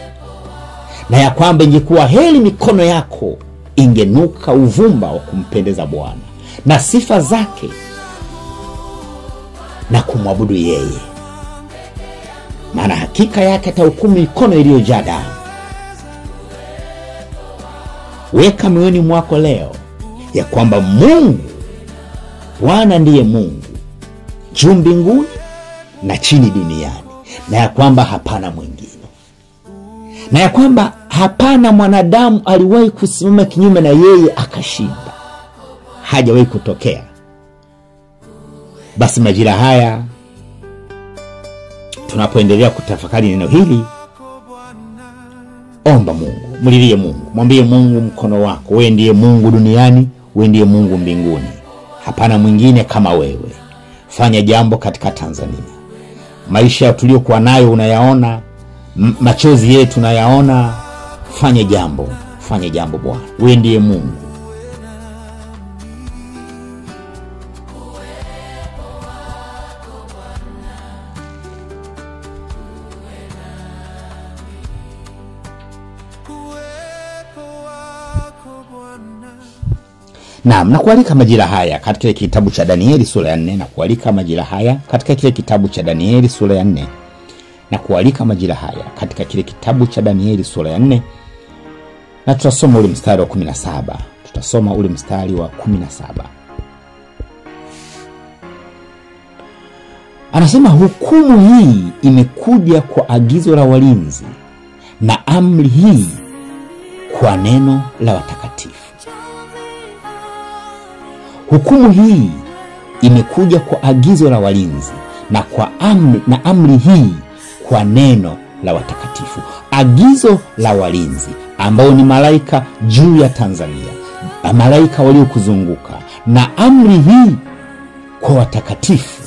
na ya kwamba ingekuwa heri mikono yako ingenuka uvumba wa kumpendeza Bwana na sifa zake na kumwabudu yeye, maana hakika yake atahukumu mikono iliyojaa damu. Weka moyoni mwako leo ya kwamba Mungu Bwana ndiye Mungu juu mbinguni na chini duniani, na ya kwamba hapana mwingine, na ya kwamba hapana mwanadamu aliwahi kusimama kinyume na yeye akashinda. Hajawahi kutokea. Basi majira haya tunapoendelea kutafakari neno hili, omba Mungu, mlilie Mungu, mwambie Mungu mkono wako, wewe ndiye Mungu duniani, wewe ndiye Mungu mbinguni, hapana mwingine kama wewe. Fanya jambo katika Tanzania. Maisha tuliyokuwa nayo unayaona, machozi yetu unayaona. Fanya jambo Bwana, wewe ndiye Mungu. Naam, nakualika majira haya katika kitabu cha Danieli sura ya 4, nakualika majira haya katika kile kitabu cha Danieli sura ya 4, nakualika majira haya katika kile kitabu cha Danieli sura ya 4, na tutasoma ule mstari wa 17. Tutasoma ule mstari wa 17. Anasema, hukumu hii imekuja kwa agizo la walinzi na amri hii kwa neno la watakatifu. Hukumu hii imekuja kwa agizo la walinzi na amri hii kwa neno la watakatifu. Agizo la walinzi ambao ni malaika juu ya Tanzania, malaika waliokuzunguka, na amri hii kwa watakatifu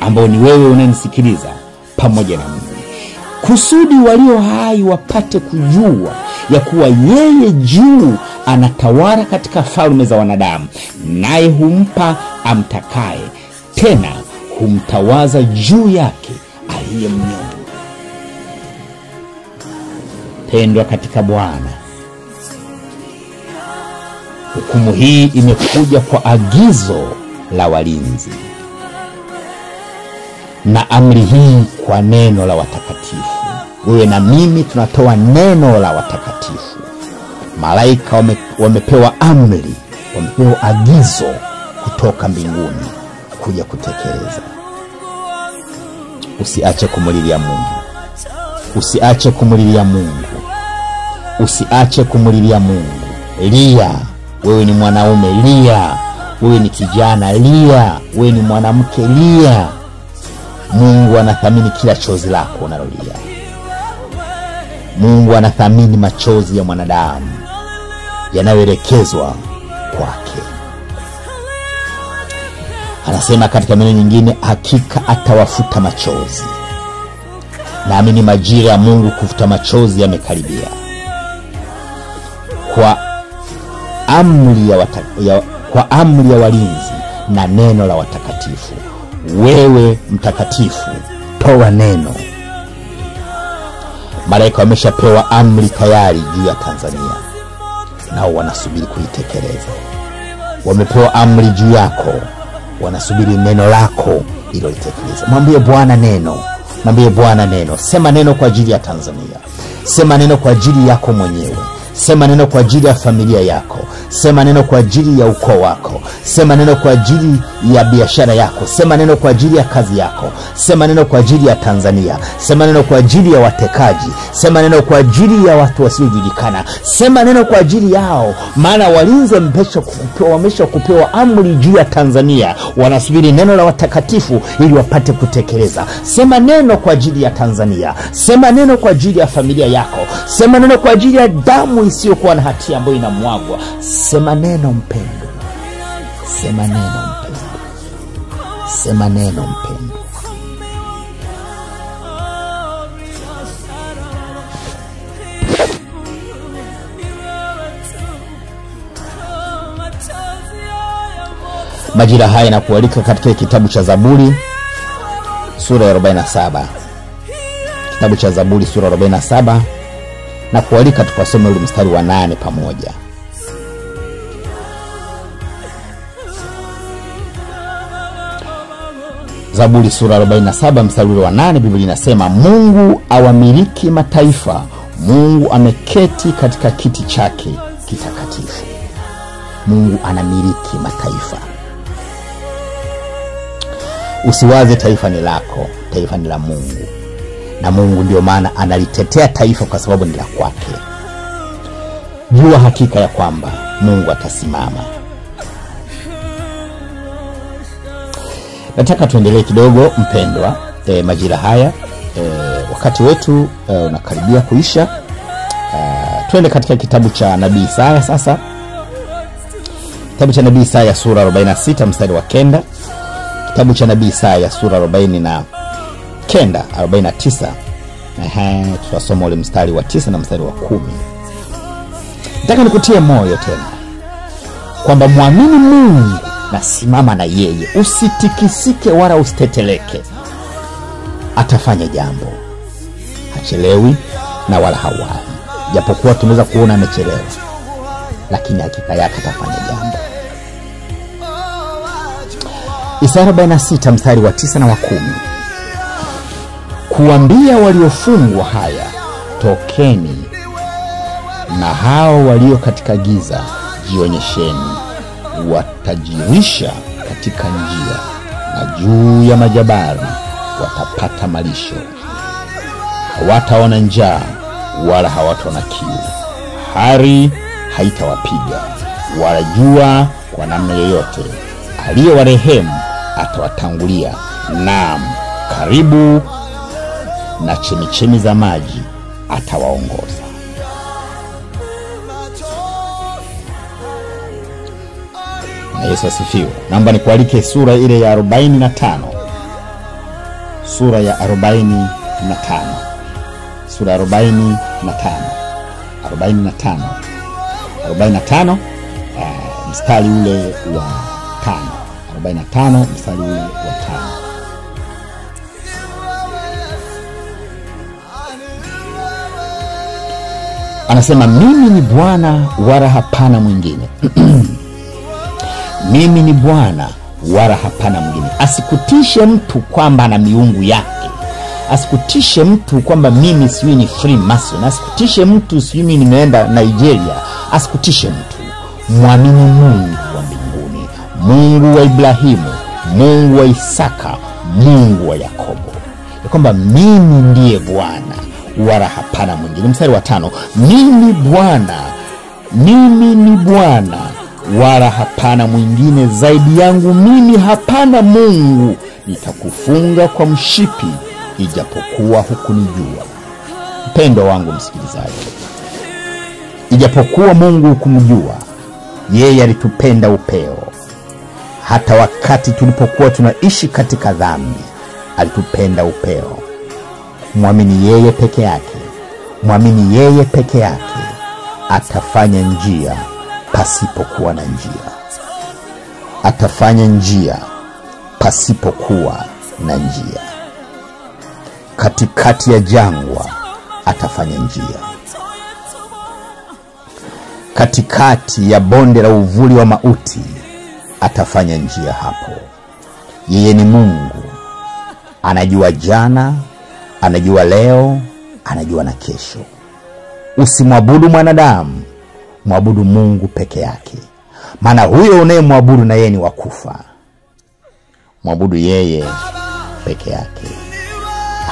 ambao ni wewe unanisikiliza pamoja na Mungu, kusudi walio hai wapate kujua ya kuwa yeye juu anatawala katika falme za wanadamu, naye humpa amtakaye, tena humtawaza juu yake aliye mnyonge. Pendwa katika Bwana, hukumu hii imekuja kwa agizo la walinzi na amri hii kwa neno la watakatifu. Wewe na mimi tunatoa neno la watakatifu. Malaika wamepewa amri, wamepewa agizo kutoka mbinguni kuja kutekeleza. Usiache kumulilia Mungu. Usiache kumulilia Mungu. Usiache kumulilia Mungu. Lia. Wewe ni mwanaume, lia. Wewe ni kijana, lia. Wewe ni mwanamke, lia. Mungu anathamini kila chozi lako unalolia. Mungu anathamini machozi ya mwanadamu yanayoelekezwa kwake. Anasema katika maneno nyingine, hakika atawafuta machozi. Naamini majira ya Mungu kufuta machozi yamekaribia. Kwa amri ya walinzi na neno la watakatifu. Wewe mtakatifu, toa neno. Malaika wameshapewa amri tayari juu ya Tanzania, nao wanasubiri kuitekeleza. Wamepewa amri juu yako, wanasubiri neno lako ili litekeleze. Mwambie Bwana neno. Mwambie Bwana neno. Sema neno kwa ajili ya Tanzania. Sema neno kwa ajili yako mwenyewe. Sema neno kwa ajili ya familia yako. Sema neno kwa ajili ya ukoo wako. Sema neno kwa ajili ya biashara yako. Sema neno kwa ajili ya kazi yako. Sema neno kwa ajili ya Tanzania. Sema neno kwa ajili ya watekaji. Sema neno kwa ajili ya watu wasiojulikana. Sema neno kwa ajili yao, maana walinzi wamesha kupewa amri juu ya Tanzania. Wanasubiri neno la watakatifu ili wapate kutekeleza. Sema neno kwa ajili ya Tanzania. Sema neno kwa ajili ya familia yako. Sema neno kwa ajili ya damu isiyokuwa na hatia ambayo inamwagwa. Sema neno mpendwa. Sema neno mpendwa. Sema neno mpendwa. Majira haya na kualika katika kitabu cha Zaburi sura ya 47. Kitabu cha Zaburi sura ya 47, na kualika tukasome ule mstari wa 8 pamoja. Zaburi sura 47 mstari wa 8, Biblia inasema, Mungu awamiliki mataifa, Mungu ameketi katika kiti chake kitakatifu. Mungu anamiliki mataifa. Usiwaze taifa ni lako, taifa ni la Mungu. Na Mungu ndio maana analitetea taifa kwa sababu ni la kwake. Jua hakika ya kwamba Mungu atasimama. Nataka tuendelee kidogo mpendwa. Majira haya wakati wetu unakaribia kuisha. Tuende katika kitabu cha Nabii Isaya sasa. Kitabu cha Nabii Isaya sura 46 mstari wa 9. Kitabu cha Nabii Isaya sura 49. Tutasoma ule mstari wa 9 na mstari wa 10. Nataka nikutie moyo tena kwamba muamini Mungu na simama na yeye. Usitikisike wala usiteteleke. Atafanya jambo. Hachelewi na wala hawai. Japokuwa tunaweza kuona amechelewa, lakini hakika yake atafanya jambo. Isaya 46 mstari wa 9 na wa 10. Kuambia waliofungwa haya, tokeni, na hao walio katika giza, jionyesheni. Watajirisha katika njia, na juu ya majabari watapata malisho. Hawataona njaa wala hawataona kiu. Hari haitawapiga, wala jua kwa namna yoyote. Aliyewarehemu atawatangulia, naam, karibu na chemichemi za maji atawaongoza. Na Yesu asifiwe. Naomba nikualike sura ile ya 45. Sura ya 45. Sura ya 45 mstari ule wa 5. 45 mstari ule wa 5. Anasema mimi ni Bwana wala hapana mwingine. Mimi ni Bwana wala hapana mwingine. Asikutishe mtu kwamba ana miungu yake. Asikutishe mtu kwamba mimi siwi ni Freemason. Asikutishe mtu siwi mimi nimeenda Nigeria. Asikutishe mtu. Muamini Mungu wa mbinguni, Mungu wa Ibrahimu, Mungu wa Isaka, Mungu wa Yakobo, ya kwamba mimi ndiye Bwana wala hapana mwingine. Mstari wa 5, mimi ni Bwana wala hapana mwingine, zaidi yangu mimi hapana Mungu. Nitakufunga kwa mshipi ijapokuwa hukunijua. Mpendo wangu msikilizaji, ijapokuwa Mungu hukumjua, yeye alitupenda upeo. Hata wakati tulipokuwa tunaishi katika dhambi, alitupenda upeo. Muamini yeye peke yake. Muamini yeye peke yake. Atafanya njia pasipokuwa na njia. Atafanya njia pasipokuwa na njia. Katikati ya jangwa atafanya njia. Katikati ya bonde la uvuli wa mauti atafanya njia hapo. Yeye ni Mungu. Anajua jana, anajua leo, anajua na kesho. Usimwabudu mwanadamu, mwabudu Mungu peke yake. Maana huyo unayemwabudu na yeye ni wakufa. Mwabudu yeye peke yake.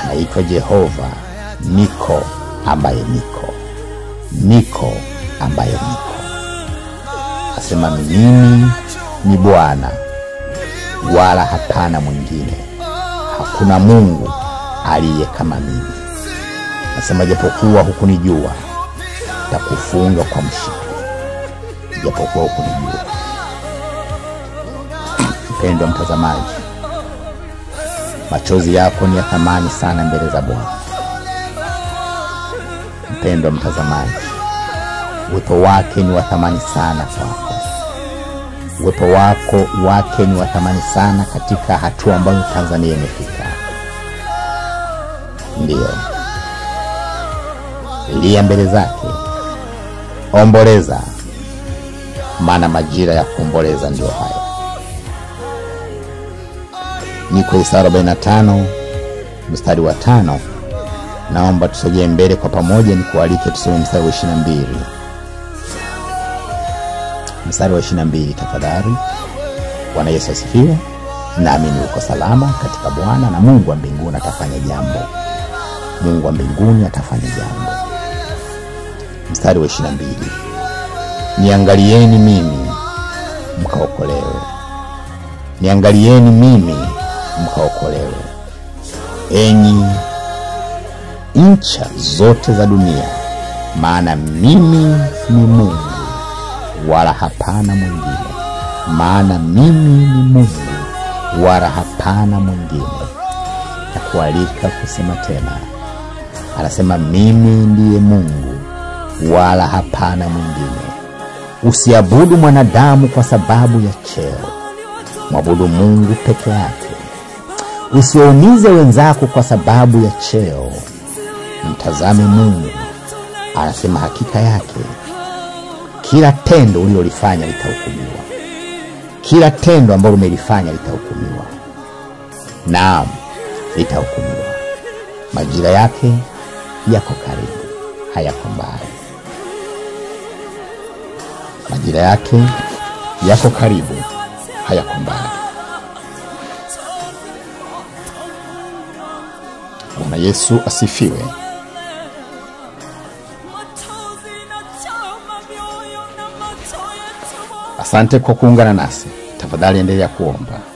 Anaitwa Jehova Niko, ambaye Niko ambaye niko. Asema mimi ni Bwana wala hapana mwingine. Hakuna Mungu aliye kama mimi. Asema japokuwa hukunijua, nitakufunga kwa mshipi. Japokuwa hukunijua. Mpendwa mtazamaji, machozi yako ni ya thamani sana mbele za Bwana. Mpendwa mtazamaji, uwepo wake ni wa thamani sana kwako. Uwepo wake ni wa thamani sana katika hatua ambayo Tanzania imefika. Ndio. Lia mbele zake. Omboleza. Maana majira ya kuomboleza ndio haya. Niko Isaya 45 mstari wa 5. Naomba tusogee mbele kwa pamoja, nikualike tusome mstari wa 22. Mstari wa 22 tafadhali. Bwana Yesu asifiwe. Naamini uko salama katika Bwana, na Mungu wa mbinguni atafanya jambo. Mungu wa mbinguni atafanya jambo. Mstari wa 22. Niangalieni mimi mkaokolewe. Niangalieni mimi mkaokolewe, enyi ncha zote za dunia, maana mimi ni Mungu wala hapana mwingine. Maana mimi ni Mungu wala hapana mwingine. Na kualika kusema tena. Anasema mimi ndiye Mungu wala hapana mwingine. Usiabudu mwanadamu kwa sababu ya cheo. Mwabudu Mungu peke yake. Usiwaumize wenzako kwa sababu ya cheo. Mtazame Mungu. Anasema hakika yake kila tendo ulilolifanya litahukumiwa. Kila tendo ambalo umelifanya litahukumiwa. Naam, litahukumiwa. Majira yake yako karibu, hayako mbali. Majira yake yako karibu, hayako mbali. Bwana Yesu asifiwe. Asante kwa kuungana nasi. Tafadhali endelea kuomba.